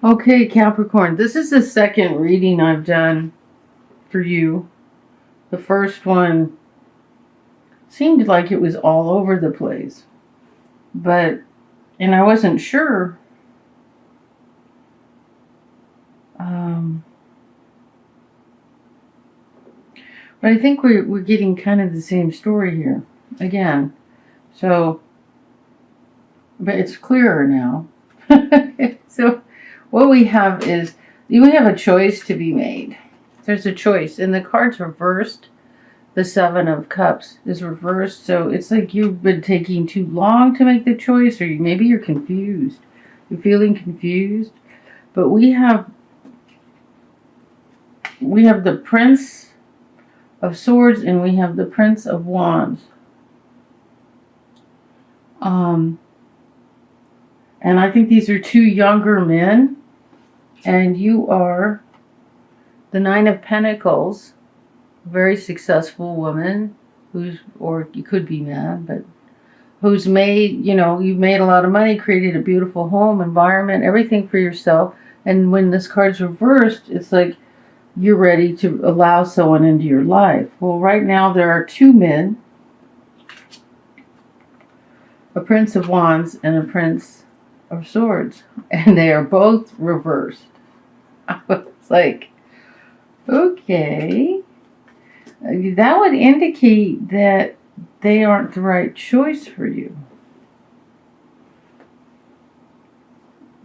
Okay, Capricorn, this is the second reading I've done for you. The first one seemed like it was all over the place, and I wasn't sure. Um, but I think we're getting kind of the same story here again. So, but it's clearer now. So, what we have is we have a choice to be made. There's a choice, and the card's reversed. The Seven of Cups is reversed, so it's like you've been taking too long to make the choice, or maybe you're confused. You're feeling confused, but we have the Prince of Swords and we have the Prince of Wands. And I think these are two younger men, and you are the Nine of Pentacles, a very successful woman or you could be man, but who's made, you've made a lot of money, created a beautiful home, environment, everything for yourself. And when this card's reversed, it's like you're ready to allow someone into your life. Well, right now there are two men, a Prince of Wands and a Prince of Swords, and they are both reversed. I was like, okay, that would indicate that they aren't the right choice for you.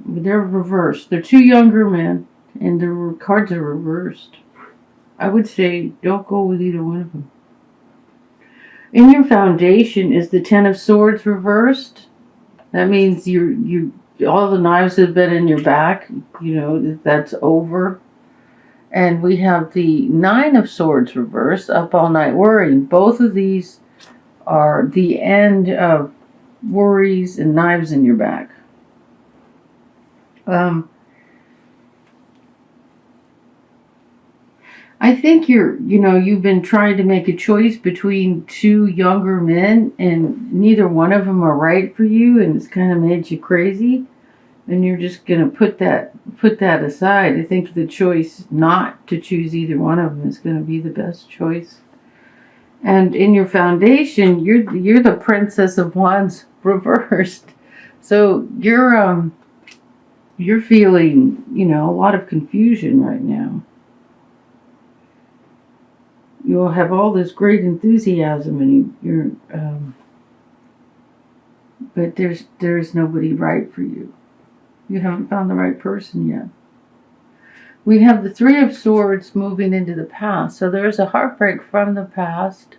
They're reversed. They're two younger men, and their cards are reversed. I would say don't go with either one of them. In your foundation is the Ten of Swords reversed. That means you all the knives have been in your back. That's over. And we have the Nine of Swords reversed, up all night worrying. Both of these are the end of worries and knives in your back. I think you've been trying to make a choice between two younger men, and neither one of them are right for you, and it's kind of made you crazy. And you're just going to put that aside. I think the choice not to choose either one of them is going to be the best choice. And in your foundation, you're the Princess of Wands reversed. So you're feeling, a lot of confusion right now. You'll have all this great enthusiasm, and but there's nobody right for you. You haven't found the right person yet. We have the Three of Swords moving into the past. So there's a heartbreak from the past.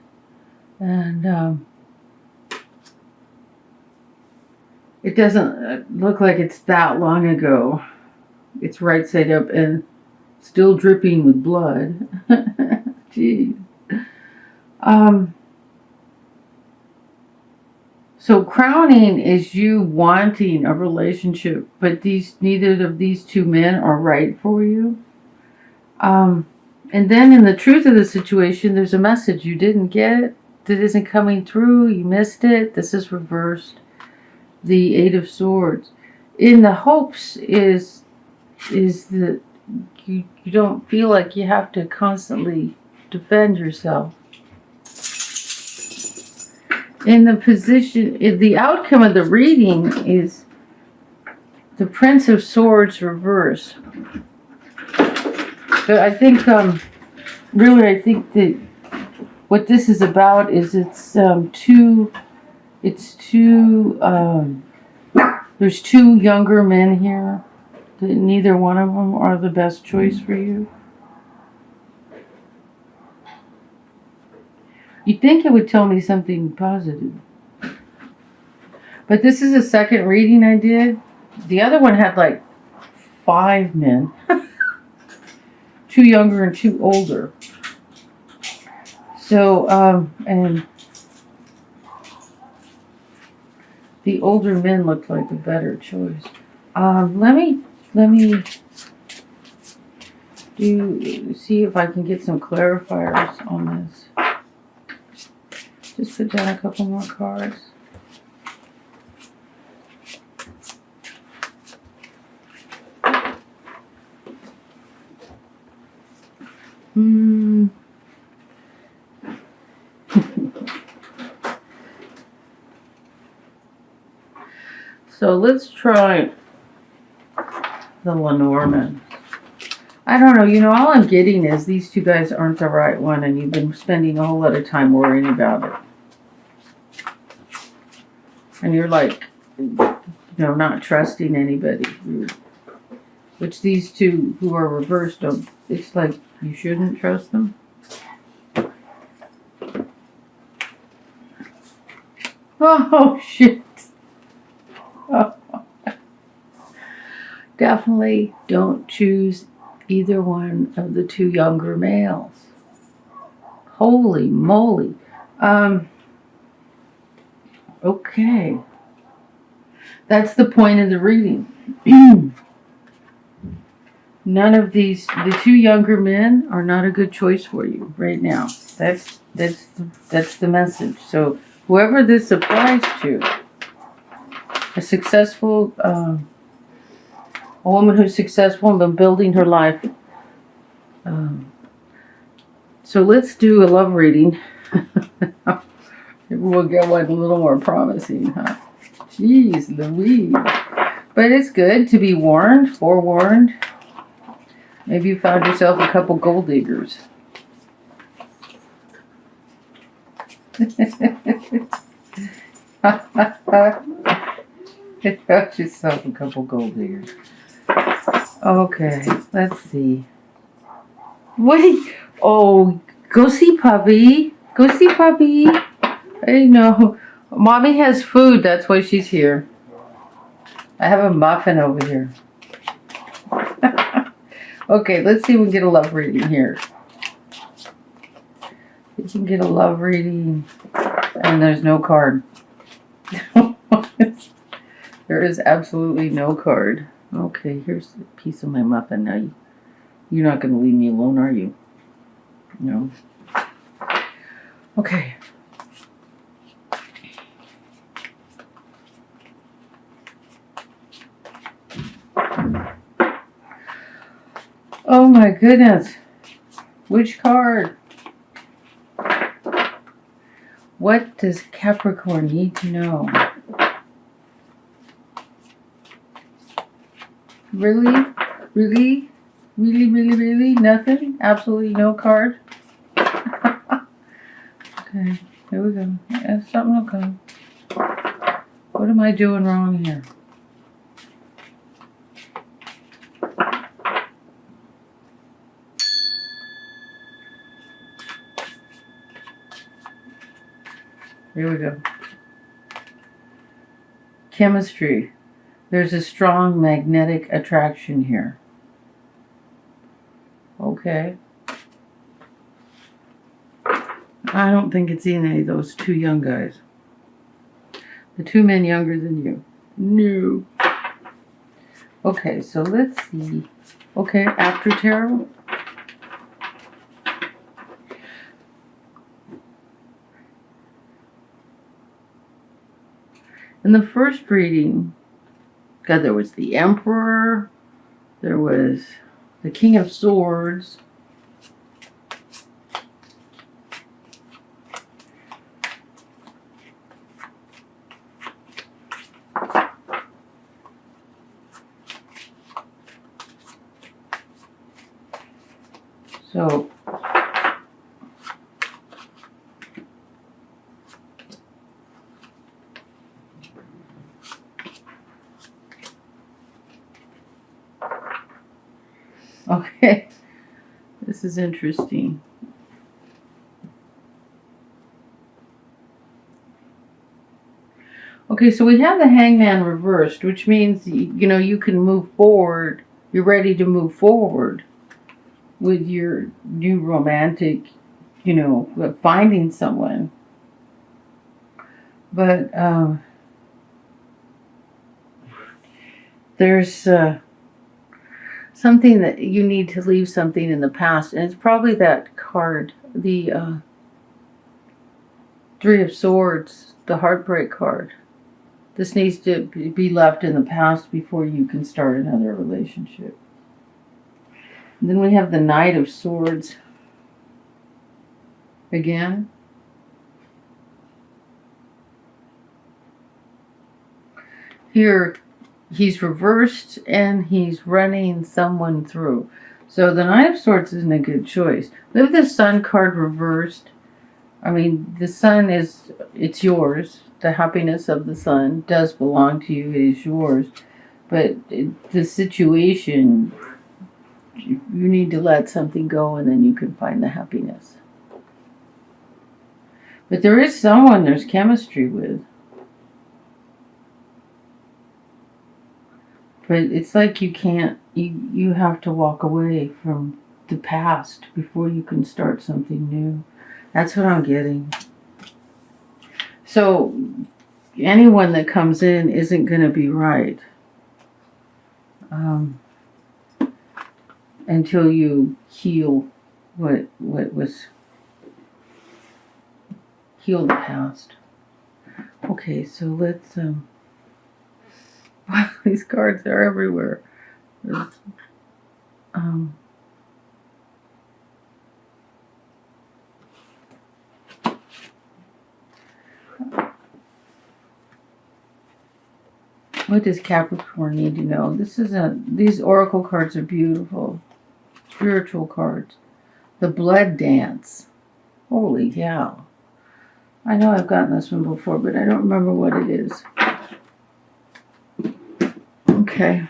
And it doesn't look like it's that long ago. It's right side up and still dripping with blood. Jeez. So crowning is you wanting a relationship, but neither of these two men are right for you. And then in the truth of the situation, there's a message you didn't get that isn't coming through. You missed it. This is reversed. The Eight of Swords. In the hopes is that you don't feel like you have to constantly defend yourself. In the position, the outcome of the reading is the Prince of Swords reverse. But I think, I think that what this is about is there's two younger men here that neither one of them are the best choice for you. You'd think it would tell me something positive. But this is the second reading I did. The other one had like 5 men. 2 younger and 2 older. So, and the older men looked like a better choice. Let me see if I can get some clarifiers on this. Just put down a couple more cards. Hmm. So let's try the Lenormand. I don't know. All I'm getting is these two guys aren't the right one, and you've been spending a whole lot of time worrying about it. And you're like, not trusting anybody. Which these two who are reversed, it's like you shouldn't trust them. Oh, shit. Oh. Definitely don't choose either one of the two younger males. Holy moly. Okay. That's the point of the reading. None of the two younger men are not a good choice for you right now. That's the message. So whoever this applies to, a successful, a woman who's successful and been building her life. So let's do a love reading. We'll get one a little more promising, huh? Jeez Louise. But it's good to be forewarned. Maybe you found yourself a couple gold diggers. Found yourself a couple gold diggers. Okay, let's see. Oh, go see Puppy. Go see Puppy. I know. Mommy has food, that's why she's here. I have a muffin over here. Okay, let's see if we can get a love reading here. We can get a love reading. And there's no card. There is absolutely no card. Okay, here's a piece of my muffin. Now you're not going to leave me alone, are you? No. Okay. Oh my goodness. Which card? What does Capricorn need to know? Really? Really? Really, really, really? Nothing? Absolutely no card? Okay, here we go. Yeah, something will come. What am I doing wrong here? Here we go. Chemistry. There's a strong magnetic attraction here. Okay. I don't think it's any of those two young guys. The two men younger than you. No. Okay, so let's see. Okay, after tarot. In the first reading, God, there was the Emperor, there was the King of Swords, so okay, this is interesting. Okay, so we have the Hangman reversed, which means, you can move forward. You're ready to move forward with your new romantic, finding someone. But there's something that you need to leave something in the past, and it's probably that card, the Three of Swords, the heartbreak card. This needs to be left in the past before you can start another relationship. And then we have the Knight of Swords. again. Here, he's reversed and he's running someone through. So the Nine of Swords isn't a good choice. With the Sun card reversed, I mean, the Sun it's yours. The happiness of the Sun does belong to you. It is yours. But the situation, you need to let something go and then you can find the happiness. But there is someone there's chemistry with. But it's like you have to walk away from the past before you can start something new. That's what I'm getting. So anyone that comes in isn't going to be right until you heal what was heal the past. Okay, so let's these cards are everywhere. What does Capricorn need to know? These oracle cards are beautiful. Spiritual cards. The blood dance. Holy cow. I know I've gotten this one before, but I don't remember what it is. Okay.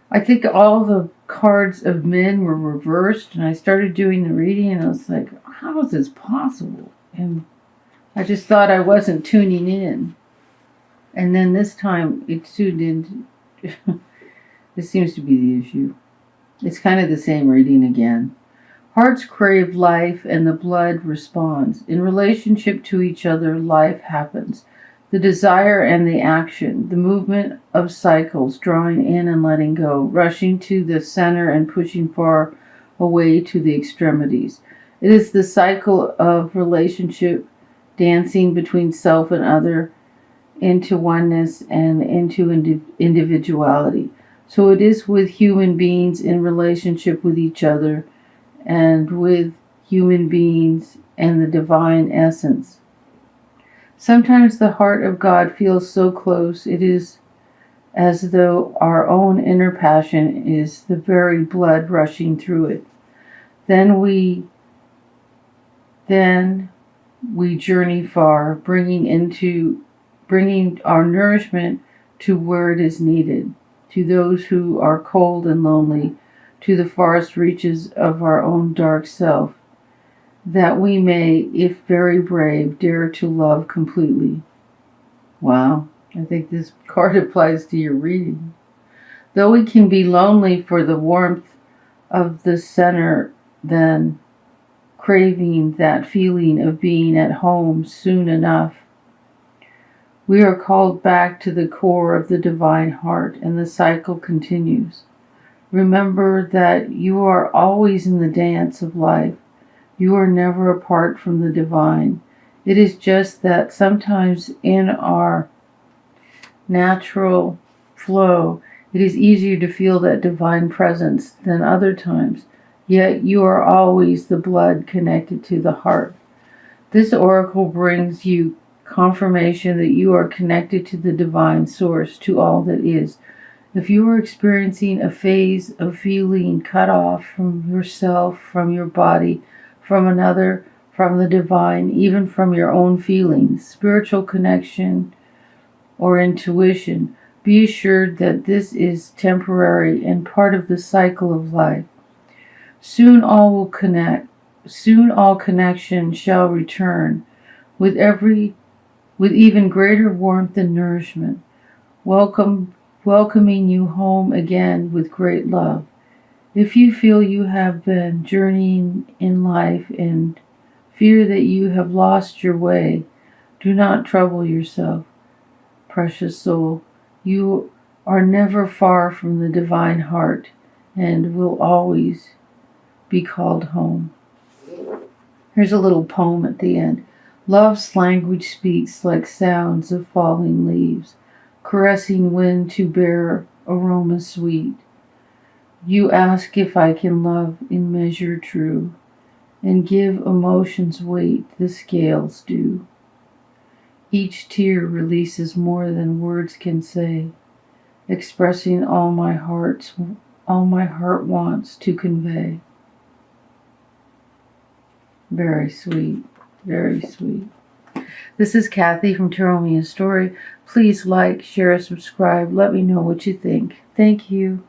I think all the cards of men were reversed, and I started doing the reading, and I was like, how is this possible? And I just thought I wasn't tuning in. And then this time it tuned in. This seems to be the issue. It's kind of the same reading again. Hearts crave life and the blood responds. In relationship to each other, life happens. The desire and the action, the movement of cycles, drawing in and letting go, rushing to the center and pushing far away to the extremities. It is the cycle of relationship, dancing between self and other, into oneness and into individuality. So it is with human beings in relationship with each other and with human beings and the divine essence. Sometimes the heart of God feels so close, it is as though our own inner passion is the very blood rushing through it. Then we journey far, bringing our nourishment to where it is needed, to those who are cold and lonely, to the farthest reaches of our own dark self, that we may, if very brave, dare to love completely. Wow, I think this card applies to your reading. Though we can be lonely for the warmth of the center, then craving that feeling of being at home soon enough, we are called back to the core of the divine heart, and the cycle continues. Remember that you are always in the dance of life. You are never apart from the divine. It is just that sometimes in our natural flow, it is easier to feel that divine presence than other times. Yet you are always the blood connected to the heart. This oracle brings you confirmation that you are connected to the divine source, to all that is. If you are experiencing a phase of feeling cut off from yourself, from your body, from another, from the divine, even from your own feelings, spiritual connection, or intuition, be assured that this is temporary and part of the cycle of life. Soon all will connect. Soon all connection shall return with even greater warmth and nourishment, welcoming you home again with great love. If you feel you have been journeying in life and fear that you have lost your way, do not trouble yourself, precious soul. You are never far from the divine heart and will always be called home. Here's a little poem at the end. Love's language speaks like sounds of falling leaves, caressing wind to bear aroma sweet. You ask if I can love in measure true, and give emotions weight the scales do. Each tear releases more than words can say, expressing all my heart wants to convey. Very sweet, very sweet. This is Kathy from Tarot Me a Story. Please like, share, subscribe. Let me know what you think. Thank you.